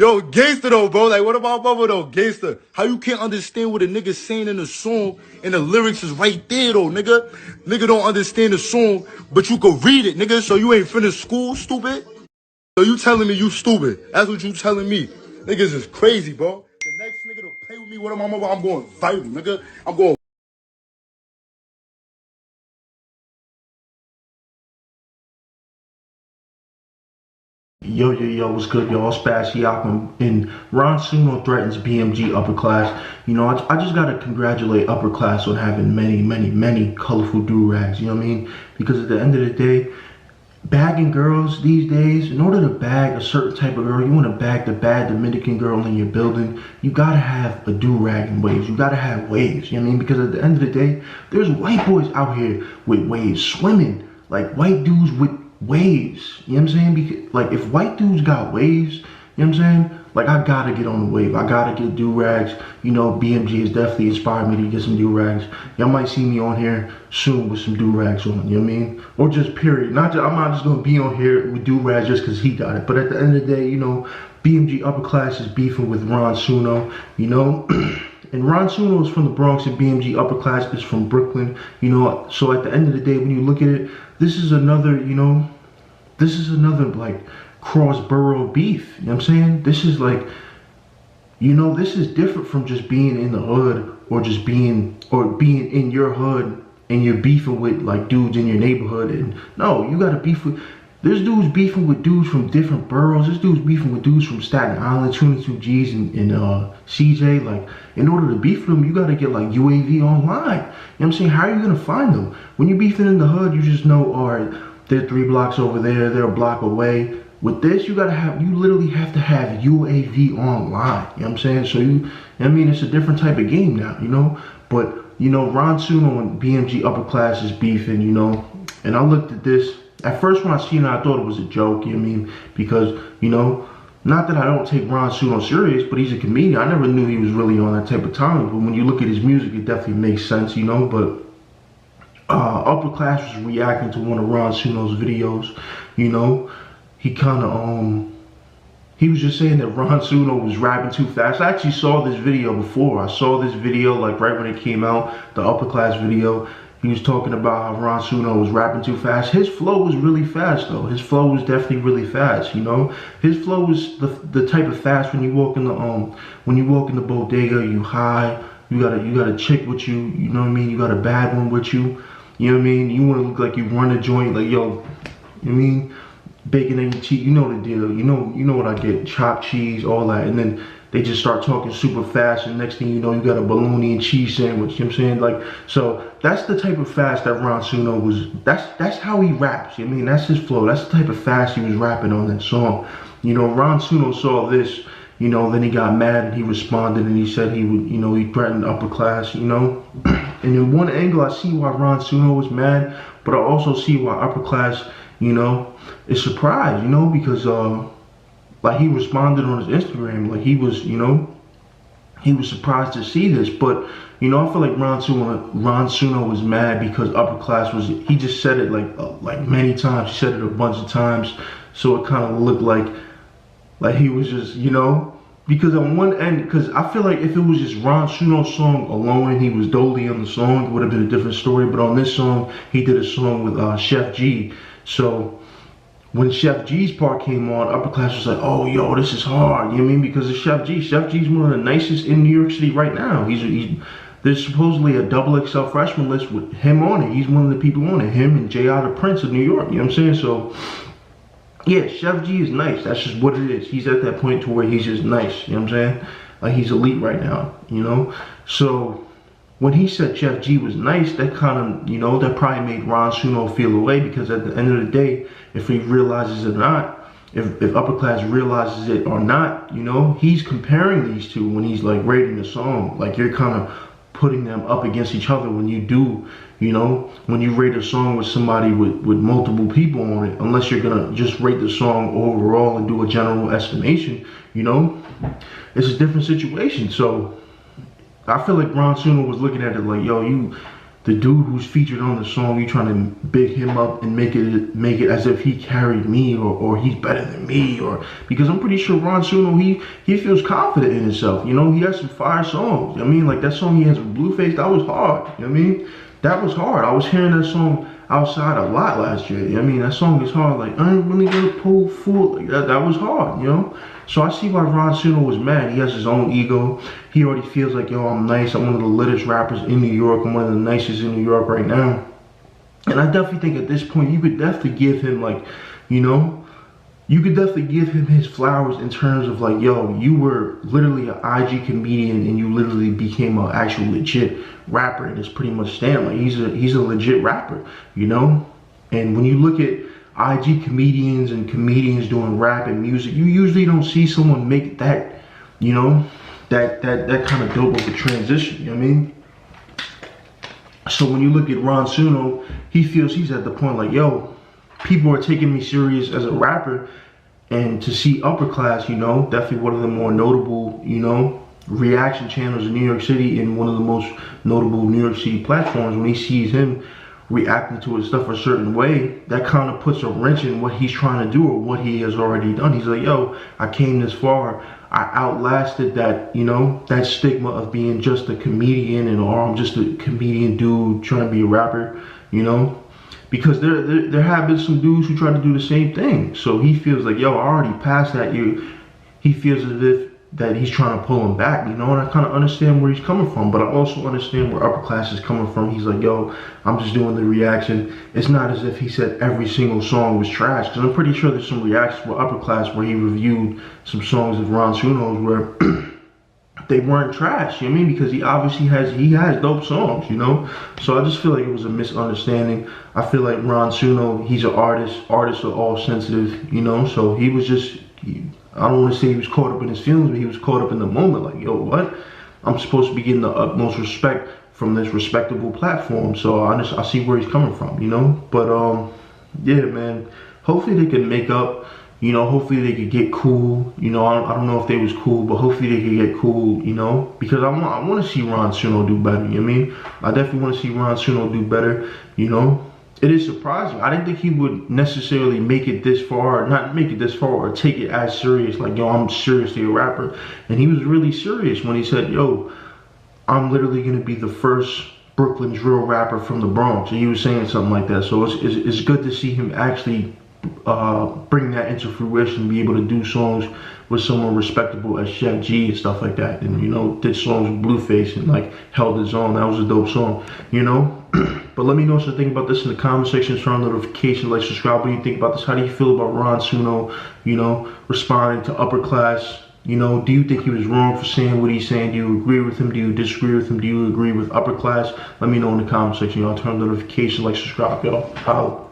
Yo, gangster though, bro. Like, what about Bubba though? Gangster. How you can't understand what a nigga saying in the song and the lyrics is right there though, nigga? Nigga don't understand the song, but you could read it, nigga. So you ain't finished school, stupid? So you telling me you stupid. That's what you telling me. Niggas is crazy, bro. The next nigga to play with me, what am I, I'm going viral, nigga. I'm going. Yo, what's good, y'all? Spaz Yakum, and Ron Suno threatens BMG Upperclass. You know, I just gotta congratulate Upperclass on having many colorful do-rags, you know what I mean? Because at the end of the day, bagging girls these days, in order to bag a certain type of girl, you wanna bag the bad Dominican girl in your building, you gotta have a do-rag and waves. You gotta have waves, you know what I mean? Because at the end of the day, there's white boys out here with waves, swimming, like white dudes with waves, you know what I'm saying? Because, like, if white dudes got waves, you know what I'm saying? Like, I gotta get on the wave. I gotta get do-rags. You know, BMG has definitely inspired me to get some do-rags. Y'all might see me on here soon with some do-rags on, you know what I mean? Or just period. I'm not just gonna be on here with do-rags just cause he got it. But at the end of the day, you know, BMG Upperclass is beefing with Ron Suno, you know? And Ron Suno is from the Bronx and BMG Upperclass is from Brooklyn, you know? So at the end of the day, when you look at it, this is another, you know, this is another, like, cross-borough beef, you know what I'm saying? This is like, you know, this is different from just being in the hood or just being in your hood and you're beefing with, like, dudes in your neighborhood. And no, you gotta beef with, there's dudes beefing with dudes from different boroughs. There's dudes beefing with dudes from Staten Island, 22 G's and CJ. Like, in order to beef with them, you gotta get, like, UAV online. You know what I'm saying? How are you gonna find them? When you're beefing in the hood, you just know, all right, they're 3 blocks over there, they're a block away. With this, you literally have to have UAV online. You know what I'm saying? So I mean, it's a different type of game now, you know? But, you know, Ron Suno and BMG Upperclass is beefing, you know? And I looked at this. At first when I seen it, I thought it was a joke, you know what I mean? Because, you know, not that I don't take Ron Suno serious, but he's a comedian. I never knew he was really on that type of time. But when you look at his music, it definitely makes sense, you know? But Upperclass was reacting to one of Ron Suno's videos, you know. He kind of, he was just saying that Ron Suno was rapping too fast. I actually saw this video before. I saw this video, like, right when it came out, the Upperclass video. He was talking about how Ron Suno was rapping too fast. His flow was really fast, though. His flow was definitely really fast, you know. His flow was the type of fast when you walk in the bodega, you high, you got a chick with you, you know what I mean? You got a bad one with you. You know what I mean? You want to look like you run a joint, like, yo, you know what I mean? Bacon and cheese, you know the deal. You know what I get, chopped cheese, all that. And then they just start talking super fast, and next thing you know, you got a bologna and cheese sandwich, you know what I'm saying? Like, so that's the type of fast that Ron Suno was, that's how he raps, you know what I mean? That's his flow, that's the type of fast he was rapping on that song. You know, Ron Suno saw this, you know, then he got mad and he responded and he said he would, you know, he threatened Upperclass, you know? And in one angle, I see why Ron Suno was mad, but I also see why Upperclass, you know, is surprised, you know, because, like, he responded on his Instagram, like, he was, you know, he was surprised to see this. But, you know, I feel like Ron Suno was mad because Upperclass was, he just said it, like many times. He said it a bunch of times, so it kind of looked like he was just, you know, because on one end, because I feel like if it was just Ron Suno's song alone and he was Dolly on the song, it would have been a different story. But on this song, he did a song with Chef G. So when Chef G's part came on, Upperclass was like, oh, yo, this is hard, you know what I mean? Because of Chef G. Chef G's one of the nicest in New York City right now. There's supposedly a XXL freshman list with him on it. He's one of the people on it. Him and J.I. the Prince of New York, you know what I'm saying? So, yeah, Chef G is nice. That's just what it is. He's at that point to where he's just nice, you know what I'm saying? Like, he's elite right now, you know? So when he said Chef G was nice, that kind of, you know, that probably made Ron Suno feel away, because at the end of the day, if he realizes it or not, if Upperclass realizes it or not, you know, he's comparing these two when he's, like, rating the song. Like, you're kind of putting them up against each other when you do, you know, when you rate a song with somebody with multiple people on it, unless you're gonna just rate the song overall and do a general estimation, you know, it's a different situation. So I feel like Ron Suno was looking at it like, yo, the dude who's featured on the song, you trying to big him up and make it as if he carried me or he's better than me, or because I'm pretty sure Ron Suno, he feels confident in himself. You know, he has some fire songs. I mean, like that song he has with Blueface, that was hard. You know what I mean? That was hard. I was hearing that song outside a lot last year. I mean, that song is hard. Like, I ain't really gonna pull full. Like, that was hard, you know? So I see why Ron Suno was mad. He has his own ego. He already feels like, yo, I'm nice. I'm one of the littest rappers in New York. I'm one of the nicest in New York right now. And I definitely think at this point, you could definitely give him, like, you know, you could definitely give him his flowers in terms of like, yo, you were literally an IG comedian and you literally became an actual legit rapper, and it's pretty much stand like he's a legit rapper, you know? And when you look at IG comedians and comedians doing rap and music, you usually don't see someone make that, you know, that kind of dope of a transition, you know what I mean? So when you look at Ron Suno, he feels he's at the point like, yo, people are taking me serious as a rapper, and to see Upperclass, you know, definitely one of the more notable, you know, reaction channels in New York City and one of the most notable New York City platforms, when he sees him reacting to his stuff a certain way, that kind of puts a wrench in what he's trying to do or what he has already done. He's like, yo, I came this far. I outlasted that, you know, that stigma of being just a comedian and or I'm just a comedian dude trying to be a rapper, you know? Because there have been some dudes who try to do the same thing. So he feels like, yo, I already passed that. He feels as if that he's trying to pull him back, you know, and I kind of understand where he's coming from, but I also understand where Upperclass is coming from. He's like, yo, I'm just doing the reaction. It's not as if he said every single song was trash, because I'm pretty sure there's some reactions with Upperclass where he reviewed some songs of Ron Suno's where they weren't trash, you know what I mean? Because he obviously has dope songs, you know? So I just feel like it was a misunderstanding. I feel like Ron Suno, he's an artist. Artists are all sensitive, you know? So he was just, I don't want to say he was caught up in his feelings, but he was caught up in the moment. Like, yo, what? I'm supposed to be getting the utmost respect from this respectable platform. So I see where he's coming from, you know? But yeah, man, hopefully they can make up. You know, hopefully they could get cool. You know, I don't know if they was cool, but hopefully they could get cool, you know? Because I want to see Ron Suno do better, you know what I mean? I definitely want to see Ron Suno do better, you know? It is surprising. I didn't think he would necessarily make it this far, not make it this far, or take it as serious, like, yo, I'm seriously a rapper. And he was really serious when he said, yo, I'm literally going to be the first Brooklyn's real rapper from the Bronx. And he was saying something like that. So it's good to see him actually bring that into fruition, be able to do songs with someone respectable as Chef G and stuff like that, and you know, did songs with Blueface and like held his own. That was a dope song, you know. But let me know what you think about this in the comment section. Turn on notifications, like, subscribe. What do you think about this? How do you feel about Ron Suno, you know, responding to Upperclass? You know, do you think he was wrong for saying what he's saying? Do you agree with him? Do you disagree with him? Do you agree with Upperclass? Let me know in the comment section, y'all. Turn on notifications, like, subscribe, y'all. Holla.